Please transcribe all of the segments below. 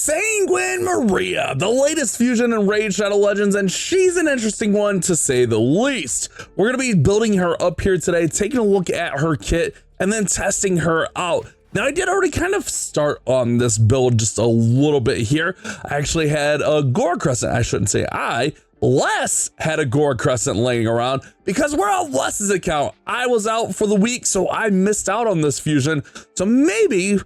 Sanguine Maria, the latest fusion in Raid Shadow Legends, and she's an interesting one to say the least. We're going to be building her up here today, taking a look at her kit, and then testing her out. Now, I did already kind of start on this build just a little bit here. I actually had a Gore Crescent. I shouldn't say Les had a Gore Crescent laying around because we're on Les's account. I was out for the week, so I missed out on this fusion. So maybe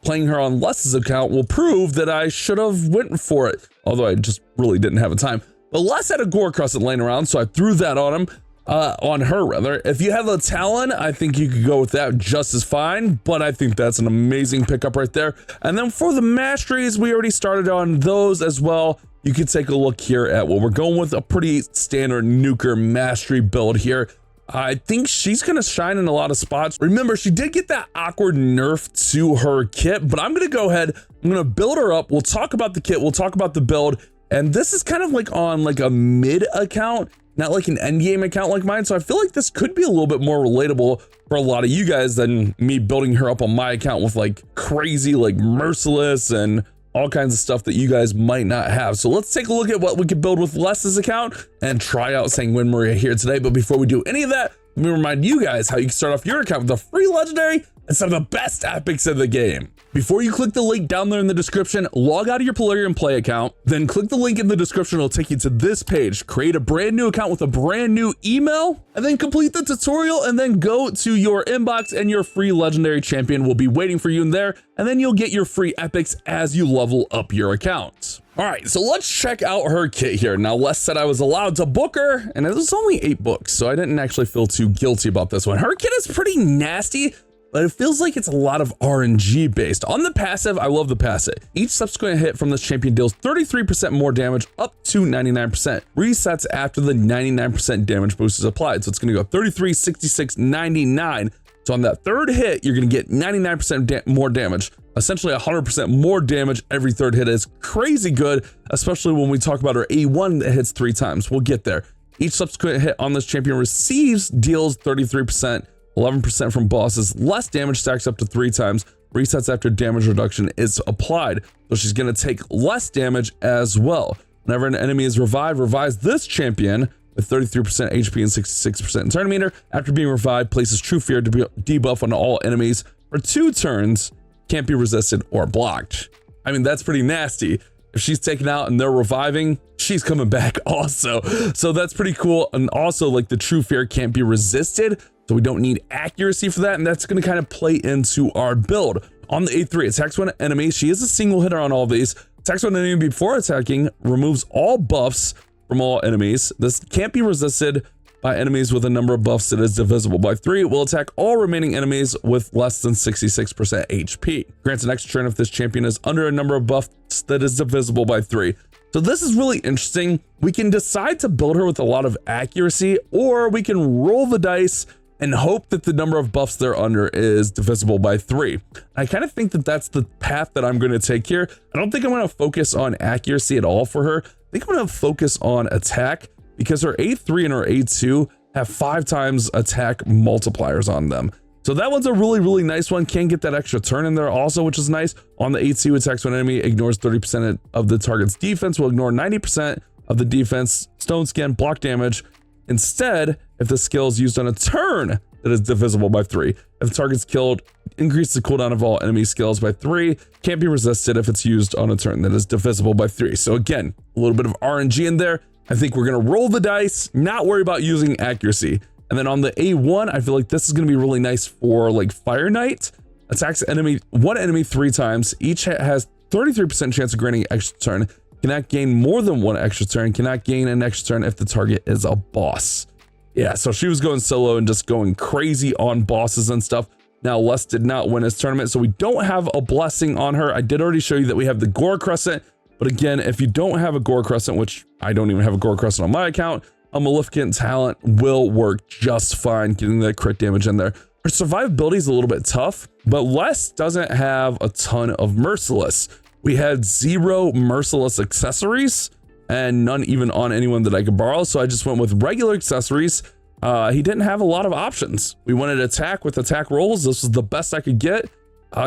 playing her on Les's account will prove that I should have went for it, although I just really didn't have a time. But Les had a Gore Crescent laying around, so I threw that on him, on her rather. If you have a Talon, I think you could go with that just as fine, but I think that's an amazing pickup right there. And then for the masteries, we already started on those as well. You can take a look here at what we're going with, a pretty standard nuker mastery build here. I think she's going to shine in a lot of spots. Remember, she did get that awkward nerf to her kit, but I'm going to go ahead. I'm going to build her up. We'll talk about the kit. We'll talk about the build. And this is kind of like on like a mid account, not like an end game account like mine. So I feel like this could be a little bit more relatable for a lot of you guys than me building her up on my account with like crazy, like merciless and all kinds of stuff that you guys might not have. So let's take a look at what we can build with Les's account and try out Sanguine Maria here today. But before we do any of that, let me remind you guys how you can start off your account with a free legendary and some of the best epics in the game. Before you click the link down there in the description, log out of your Polarium Play account, then click the link in the description. It'll take you to this page. Create a brand new account with a brand new email, and then complete the tutorial, and then go to your inbox and your free legendary champion will be waiting for you in there, and then you'll get your free epics as you level up your account. All right, so let's check out her kit here. Now, Les said I was allowed to book her, and it was only 8 books, so I didn't actually feel too guilty about this one. Her kit is pretty nasty, but it feels like it's a lot of RNG based. On the passive, I love the passive. Each subsequent hit from this champion deals 33% more damage up to 99%. Resets after the 99% damage boost is applied. So it's gonna go 33, 66, 99. So on that third hit, you're gonna get 99% more damage. Essentially 100% more damage every third hit is crazy good, especially when we talk about her A1 that hits 3 times. We'll get there. Each subsequent hit on this champion deals 33%, 11% from bosses, less damage stacks up to 3 times, resets after damage reduction is applied. So she's gonna take less damage as well. Whenever an enemy is revived, revives this champion with 33% HP and 66% turn meter. After being revived, places True Fear to debuff on all enemies for 2 turns, can't be resisted or blocked. I mean, that's pretty nasty. If she's taken out and they're reviving, she's coming back also. So that's pretty cool. And also like the True Fear can't be resisted, so we don't need accuracy for that. And that's gonna kind of play into our build. On the A3, attacks one enemy. She is a single hitter on all these. Attacks one enemy before attacking, removes all buffs from all enemies. This can't be resisted by enemies with a number of buffs that is divisible by 3. Will attack all remaining enemies with less than 66% HP. Grants an extra turn if this champion is under a number of buffs that is divisible by 3. So this is really interesting. We can decide to build her with a lot of accuracy, or we can roll the dice and hope that the number of buffs they're under is divisible by 3. I kind of think that that's the path that I'm going to take here. I don't think I'm going to focus on accuracy at all for her. I think I'm going to focus on attack, because her A3 and her A2 have 5 times attack multipliers on them. So that one's a really, really nice one. Can get that extra turn in there also, which is nice. On the A2, attacks when enemy ignores 30% of the target's defense, will ignore 90% of the defense, stone skin, block damage. Instead, if the skill is used on a turn that is divisible by 3. If the target's killed, increase the cooldown of all enemy skills by 3. Can't be resisted if it's used on a turn that is divisible by 3. So again, a little bit of RNG in there. I think we're going to roll the dice, not worry about using accuracy. And then on the A1, I feel like this is going to be really nice for like Fire Knight. Attacks one enemy 3 times. Each has 33% chance of granting extra turn. Cannot gain more than 1 extra turn. Cannot gain an extra turn if the target is a boss. Yeah, so she was going solo and just going crazy on bosses and stuff. Now, Les did not win his tournament, so we don't have a blessing on her. I did already show you that we have the Gore Crescent. But again, if you don't have a Gore Crescent, which I don't even have a Gore Crescent on my account, a Maleficent Talent will work just fine getting that crit damage in there. Her survivability is a little bit tough, but Les doesn't have a ton of Merciless. We had 0 Merciless accessories and none even on anyone that I could borrow, so I just went with regular accessories. He didn't have a lot of options. We wanted attack with attack rolls. This was the best I could get.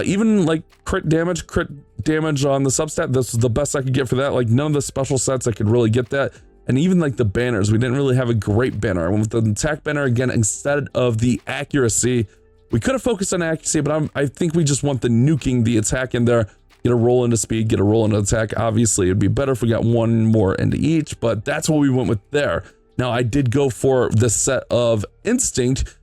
Even like crit damage on the substat, this was the best I could get for that. Like none of the special sets I could really get that. And even like the banners, we didn't really have a great banner. I went with the attack banner again instead of the accuracy. We could have focused on accuracy, but I think we just want the nuking the attack in there. Get a roll into speed, get a roll into attack. Obviously, it'd be better if we got one more into each, but that's what we went with there. Now, I did go for the set of Instinct.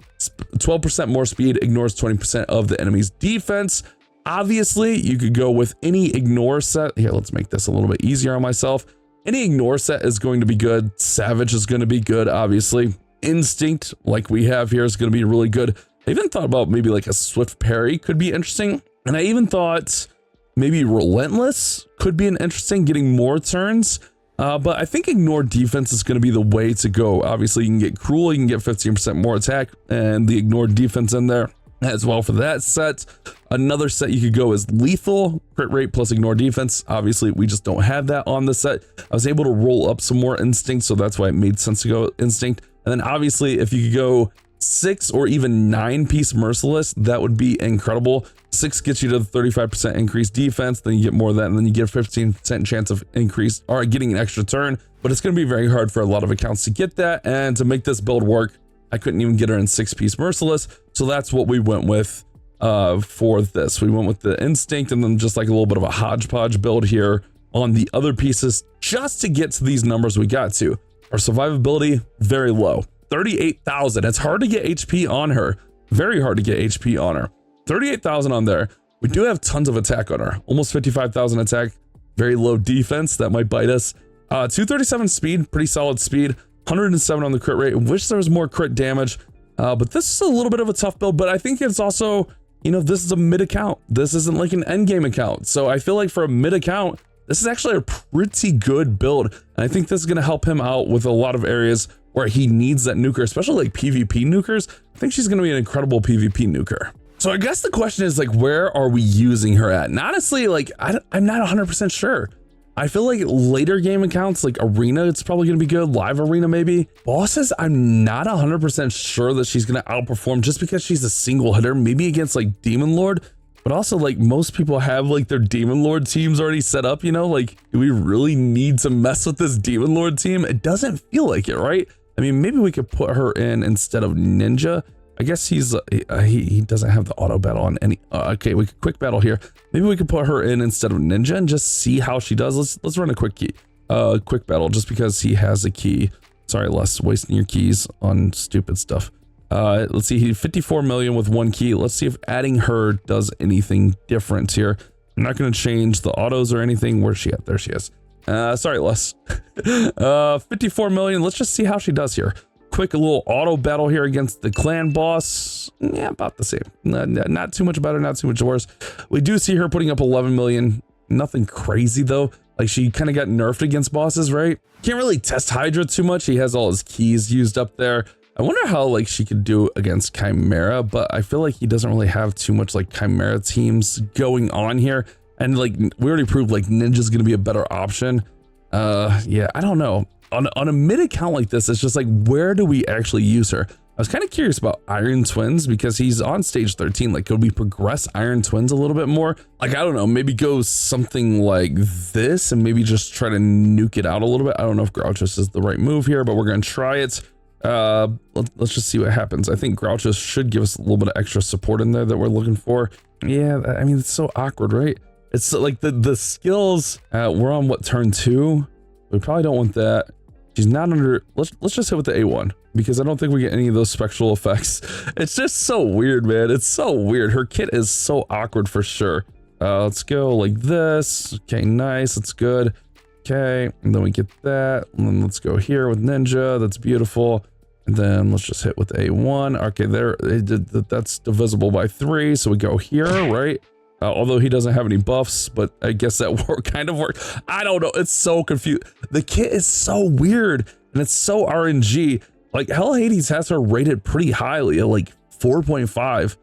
12% more speed, ignores 20% of the enemy's defense. Obviously, you could go with any ignore set. Here, let's make this a little bit easier on myself. Any ignore set is going to be good. Savage is going to be good, obviously. Instinct, like we have here, is going to be really good. I even thought about maybe like a swift parry could be interesting. And I even thought maybe relentless could be an interesting, getting more turns. But I think ignore defense is going to be the way to go. Obviously, you can get cruel, you can get 15% more attack, and the ignore defense in there as well for that set. Another set you could go is lethal, crit rate plus ignore defense. Obviously, we just don't have that on the set. I was able to roll up some more instinct, so that's why it made sense to go instinct. And then obviously, if you could go 6 or even 9 piece merciless, that would be incredible. 6 gets you to the 35% increased defense, then you get more of that, and then you get a 15% chance of increase or getting an extra turn. But it's going to be very hard for a lot of accounts to get that, and to make this build work, I couldn't even get her in 6 piece merciless. So that's what we went with for this. We went with the instinct and then just like a little bit of a hodgepodge build here on the other pieces just to get to these numbers we got to. Our survivability, very low. 38,000. It's hard to get HP on her. Very hard to get HP on her. 38,000 on there. We do have tons of attack on her. Almost 55,000 attack. Very low defense. That might bite us. 237 speed. Pretty solid speed. 107 on the crit rate. Wish there was more crit damage. But this is a little bit of a tough build. But I think it's also, you know, this is a mid account. This isn't like an end game account. So I feel like for a mid account, this is actually a pretty good build. And I think this is going to help him out with a lot of areas where he needs that nuker, especially like PvP nukers. I think she's going to be an incredible PvP nuker. So I guess the question is like, where are we using her at? And honestly, like, I'm not 100% sure. I feel like later game accounts, like Arena, it's probably going to be good. Live Arena, maybe. Bosses, I'm not 100% sure that she's going to outperform just because she's a single hitter, maybe against like Demon Lord. But also, like, most people have like their Demon Lord teams already set up, you know, like, do we really need to mess with this Demon Lord team? It doesn't feel like it, right? I mean, maybe we could put her in instead of Ninja. I guess he doesn't have the auto battle on any. Okay, we could quick battle here. Maybe we could put her in instead of Ninja and just see how she does. Let's run a quick battle just because he has a key. Sorry, Les, wasting your keys on stupid stuff. Let's see, he 54 million with 1 key. Let's see if adding her does anything different here. I'm not going to change the autos or anything. Where's she at? There she is. Sorry, Les. 54 million. Let's just see how she does here. Quick little auto battle here against the clan boss. Yeah, about the same. Not too much better, not too much worse. We do see her putting up 11 million. Nothing crazy though. Like she kind of got nerfed against bosses, right? Can't really test Hydra too much. He has all his keys used up there. I wonder how like she could do against Chimera, but I feel like he doesn't really have too much like Chimera teams going on here. And like we already proved like Ninja's gonna be a better option. Yeah, I don't know. On a mid account like this, it's just like, where do we actually use her? I was kind of curious about Iron Twins because he's on stage 13. Like, could we progress Iron Twins a little bit more? Like, I don't know, maybe go something like this and maybe just try to nuke it out a little bit. I don't know if Grouchus is the right move here, but we're going to try it. Let's just see what happens. I think Grouchus should give us a little bit of extra support in there that we're looking for. Yeah, I mean, it's so awkward, right? It's like the skills, we're on what, turn 2? We probably don't want that. She's not under, let's just hit with the A1 because I don't think we get any of those spectral effects. It's just so weird, man. It's so weird. Her kit is so awkward for sure. Let's go like this. Okay, nice. That's good. Okay, and then we get that. And then let's go here with Ninja. That's beautiful. And then let's just hit with A1. Okay, there, that's divisible by 3. So we go here, right? Although he doesn't have any buffs, but I guess that kind of worked. I don't know. It's so confused. The kit is so weird and it's so RNG. Like Hell Hades has her rated pretty highly at like 4.5.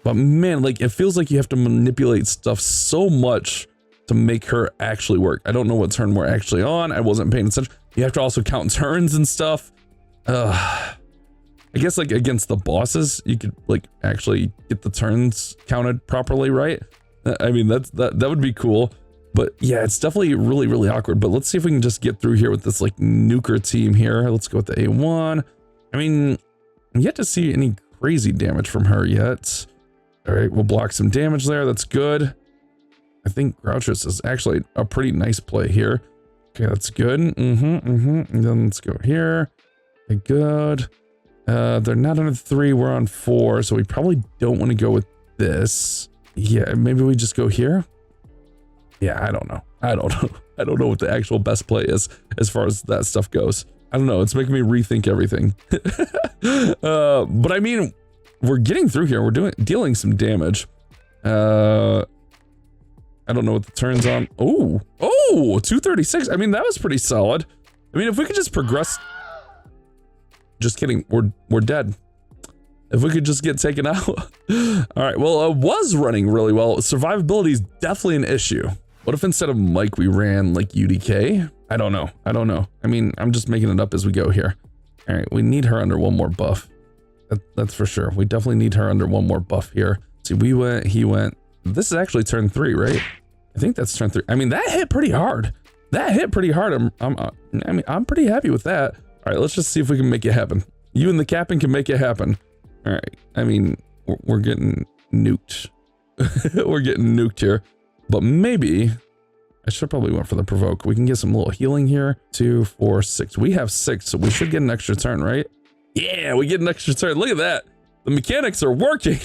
But man, like it feels like you have to manipulate stuff so much to make her actually work. I don't know what turn we're actually on. I wasn't paying attention. You have to also count turns and stuff. I I guess like against the bosses, you could like actually get the turns counted properly, right? I mean, that would be cool. But yeah, it's definitely really, really awkward. But let's see if we can just get through here with this like nuker team here. Let's go with the A1. I mean, I'm yet to see any crazy damage from her yet. All right, we'll block some damage there. That's good. I think Grouchus is actually a pretty nice play here. Okay, that's good. And then let's go here. Okay, good. They're not on 3, we're on 4, so we probably don't want to go with this. Yeah, maybe we just go here. Yeah, I don't know. I don't know what the actual best play is as far as that stuff goes. I don't know. It's making me rethink everything. But I mean, we're getting through here. We're dealing some damage. I don't know what the turn's on. Oh, 236. I mean, that was pretty solid. I mean, if we could just progress. Just kidding. We're dead. If we could just get taken out. All right. Well, it was running really well. Survivability is definitely an issue. What if instead of Mike, we ran like UDK? I don't know. I mean, I'm just making it up as we go here. All right. We need her under one more buff. That's for sure. We definitely need her under one more buff here. See, we went, he went. This is actually turn 3, right? I think that's turn 3. I mean, that hit pretty hard. I'm pretty happy with that. All right, let's just see if we can make it happen. You and the captain can make it happen. All right. I mean, we're getting nuked. We're getting nuked here. But maybe I should probably went for the provoke. We can get some little healing here. 2, 4, 6. We have 6, so we should get an extra turn, right? Yeah, we get an extra turn. Look at that. The mechanics are working.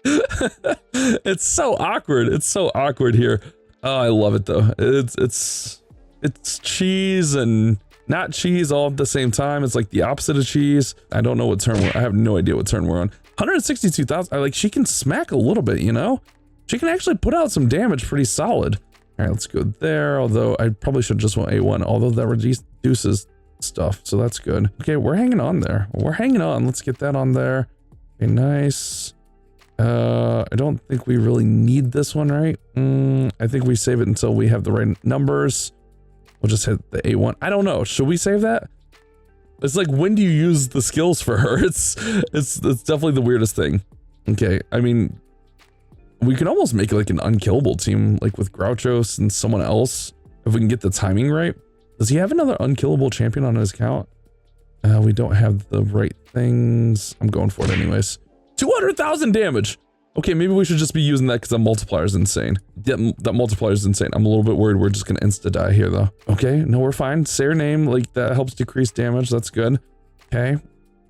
It's so awkward. It's so awkward here. Oh, I love it though. It's cheese and not cheese all at the same time. It's like the opposite of cheese. I don't know what turn I have no idea what turn we're on. 162,000. Like, she can smack a little bit, you know? She can actually put out some damage pretty solid. All right, let's go there. Although I probably should just want A1, although that reduces stuff. So that's good. Okay, we're hanging on there. We're hanging on. Let's get that on there. Okay, nice. I don't think we really need this one, right? I think we save it until we have the right numbers. We'll just hit the A1. I don't know. Should we save that? It's like, when do you use the skills for her? It's definitely the weirdest thing. Okay, I mean, we can almost make it like an unkillable team, like with Grouchos and someone else, if we can get the timing right. Does he have another unkillable champion on his account? We don't have the right things. I'm going for it anyways. 200,000 damage. Okay, maybe we should just be using that because that multiplier is insane. That multiplier is insane. I'm a little bit worried we're just gonna insta-die here though. Okay, no, we're fine. Say her name, like that helps decrease damage. That's good. Okay,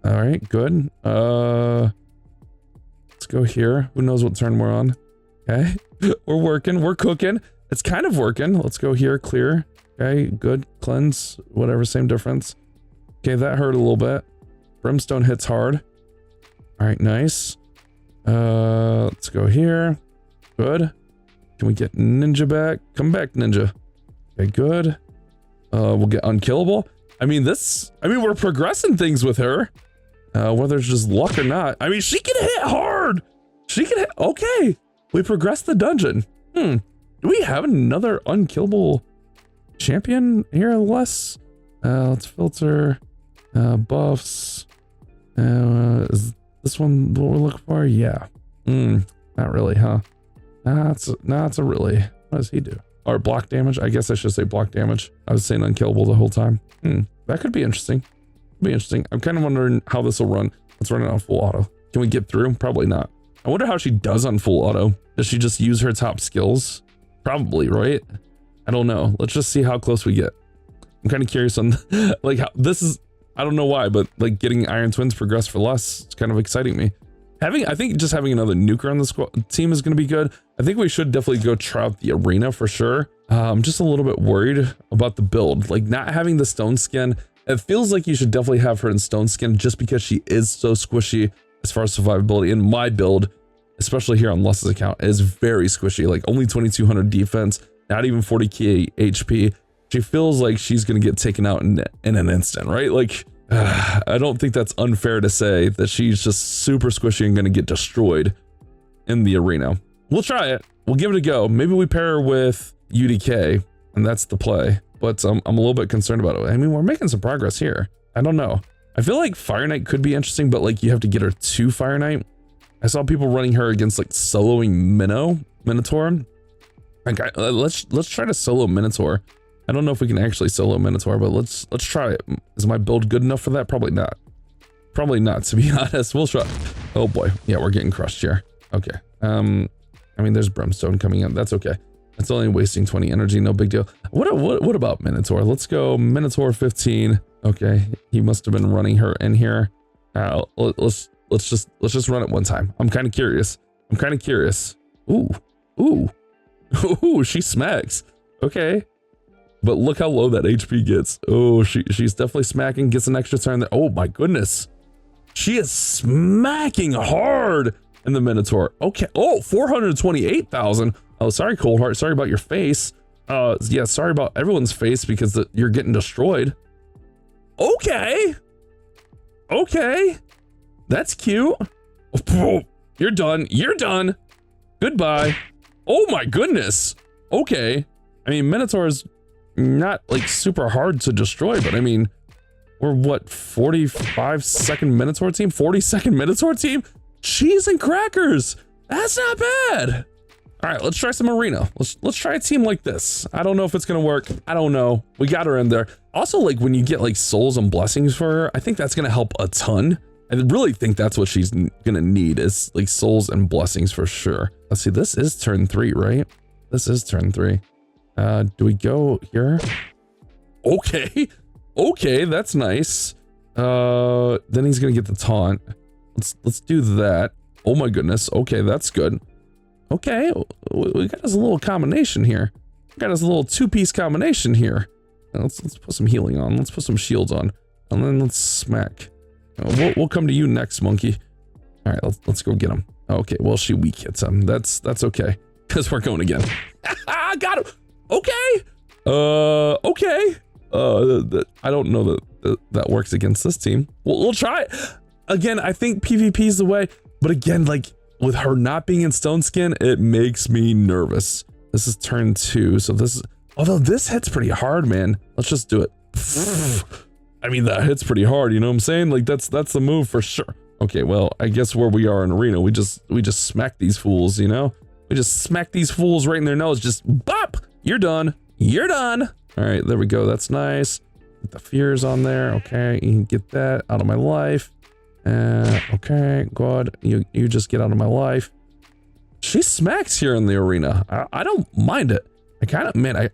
all right, good. Let's go here. Who knows what turn we're on? Okay, we're working, we're cooking. It's kind of working. Let's go here, clear. Okay, good, cleanse, whatever, same difference. Okay, that hurt a little bit. Brimstone hits hard. All right, nice. Let's go here. Good. Can we get Ninja back? Come back, Ninja. Okay, good. We'll get unkillable. I mean, we're progressing things with her. Whether it's just luck or not. I mean, she can hit hard. She can hit. Okay. We progressed the dungeon. Do we have another unkillable champion here, Les? Let's filter. Buffs. Is this one what we're looking for? Yeah. Not really, huh? It's a really. What does he do? Or block damage? I guess I should say block damage. I was saying unkillable the whole time. That could be interesting. I'm kind of wondering how this will run. Let's run it on full auto. Can we get through? Probably not. I wonder how she does on full auto. Does she just use her top skills? Probably, right? I don't know. Let's just see how close we get. I'm kind of curious on like how this is. I don't know why, but like getting Iron Twins progress for less, it's kind of exciting me. I think just having another nuker on the squad team is going to be good. I think we should definitely go try out the arena for sure. I'm just a little bit worried about the build, like not having the stone skin. It feels like you should definitely have her in stone skin just because she is so squishy as far as survivability. And my build, especially here on Les's account, is very squishy, like only 2200 defense, not even 40k HP. She feels like she's going to get taken out in an instant, right? Like, I don't think that's unfair to say that she's just super squishy and going to get destroyed in the arena. We'll try it. We'll give it a go. Maybe we pair her with UDK, and that's the play. But I'm a little bit concerned about it. I mean, we're making some progress here. I don't know. I feel like Fire Knight could be interesting, but like you have to get her to Fire Knight. I saw people running her against like soloing Minotaur. Like let's try to solo Minotaur. I don't know if we can actually solo Minotaur, but let's try it. Is my build good enough for that? Probably not. Probably not, to be honest. We'll try. Oh boy, yeah, we're getting crushed here. Okay. I mean, there's Brimstone coming in. That's okay. It's only wasting 20 energy. No big deal. What about Minotaur? Let's go Minotaur 15. Okay, he must have been running her in here. Let's just run it one time. I'm kind of curious. Ooh, she smacks. Okay. But look how low that HP gets. Oh, she's definitely smacking, gets an extra turn there. Oh my goodness. She is smacking hard in the Minotaur. Okay. Oh, 428,000. Oh, sorry, Cold Heart. Sorry about your face. Yeah, sorry about everyone's face because you're getting destroyed. Okay. Okay. That's cute. Oh, you're done. You're done. Goodbye. Oh my goodness. Okay. I mean, Minotaur's not like super hard to destroy, but I mean, we're what, 45-second Minotaur team? 40-second Minotaur team? Cheese and crackers. That's not bad. All right, let's try some arena. Let's try a team like this. I don't know if it's gonna work. I don't know. We got her in there. Also, like when you get like souls and blessings for her, I think that's gonna help a ton. I really think that's what she's gonna need is like souls and blessings for sure. Let's see, this is turn 3, right? This is turn 3. Do we go here? Okay. Okay, that's nice. Then he's gonna get the taunt. Let's do that. Oh my goodness. Okay, that's good. Okay, we got us a little combination here. We got us a little 2-piece combination here. Let's put some healing on. Let's put some shields on, and then let's smack. We'll come to you next, monkey. All right, let's go get him. Okay, well she weak hits him. That's okay, because we're going again. Got him. Okay. Okay. I don't know that works against this team. We'll try it. Again, I think PvP is the way, but again, like with her not being in stone skin, it makes me nervous. This is turn 2, so this is, although this hits pretty hard, man. Let's just do it. I mean, that hits pretty hard, you know what I'm saying? Like that's the move for sure. Okay, well, I guess where we are in arena, we just smack these fools, you know? We just smack these fools right in their nose, just bop! You're done. You're done. All right, there we go. That's nice. Get the fears on there. Okay, you can get that out of my life. Okay, good. You just get out of my life. She smacks here in the arena. I don't mind it. I kind of, man, I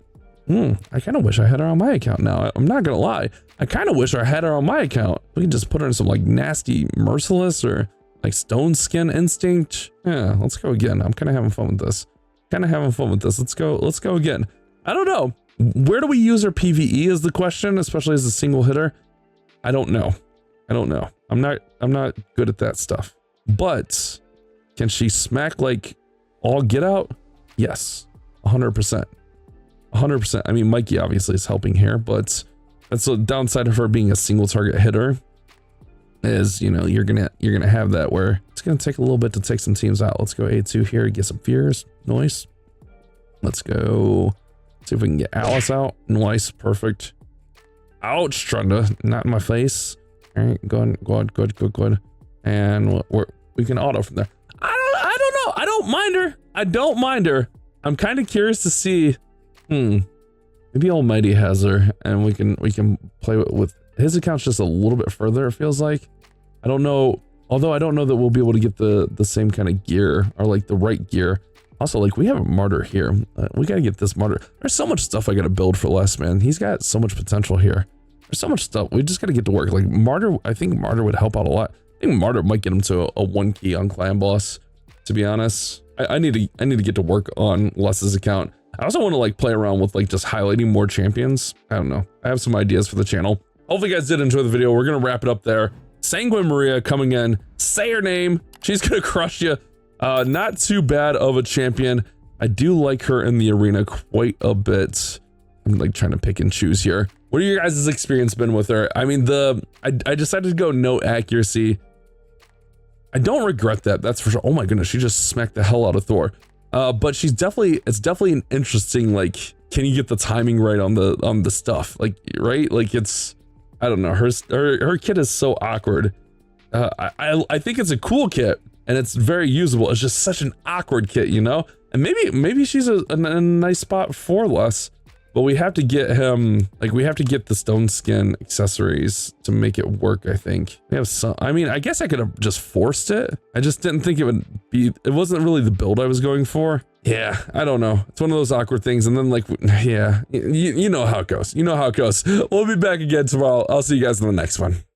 kind of wish I had her on my account now. I'm not gonna lie. I kind of wish I had her on my account. We can just put her in some like nasty merciless or like stone skin instinct. Yeah, let's go again. I'm kind of having fun with this. Let's go again. I don't know. Where do we use her PvE is the question, especially as a single hitter. I don't know. I'm not good at that stuff. But can she smack like all get out? Yes, 100%. 100%. I mean, Mikey obviously is helping here, but that's the downside of her being a single target hitter. Is, you know, you're gonna have that where it's gonna take a little bit to take some teams out. Let's go A2 here, get some fears. Nice. Let's go see if we can get Alice out. Nice, perfect. Ouch, Trunda, not in my face. All right, good. And we can auto from there. I don't know. I don't mind her. I'm kind of curious to see. Maybe Almighty has her, and we can play with his account's just a little bit further, it feels like. I don't know, although I don't know that we'll be able to get the same kind of gear or like the right gear. Also, like we have a martyr here. We gotta get this martyr. There's so much stuff I gotta build for Les, man. He's got so much potential here. There's so much stuff. We just gotta get to work. Like martyr, I think martyr would help out a lot. I think martyr might get him to a 1 key on clan boss, to be honest. I need to get to work on Les's account. I also want to like play around with like just highlighting more champions. I don't know. I have some ideas for the channel. Hopefully you guys did enjoy the video. We're gonna wrap it up there. Sanguine Maria coming in. Say her name. She's gonna crush you. Not too bad of a champion. I do like her in the arena quite a bit. I'm like trying to pick and choose here. What are your guys' experience been with her? I mean, I decided to go no accuracy. I don't regret that. That's for sure. Oh my goodness, she just smacked the hell out of Thor. But it's definitely an interesting, like, can you get the timing right on the stuff? Like, right? Like it's I don't know. Her kit is so awkward. I think it's a cool kit and it's very usable. It's just such an awkward kit, you know? And maybe she's a nice spot for Les. But we have to get him, like, we have to get the stone skin accessories to make it work, I think. We have some, I mean, I guess I could have just forced it. I just didn't think it would be, it wasn't really the build I was going for. Yeah, I don't know. It's one of those awkward things. And then, like, yeah, you know how it goes. You know how it goes. We'll be back again tomorrow. I'll see you guys in the next one.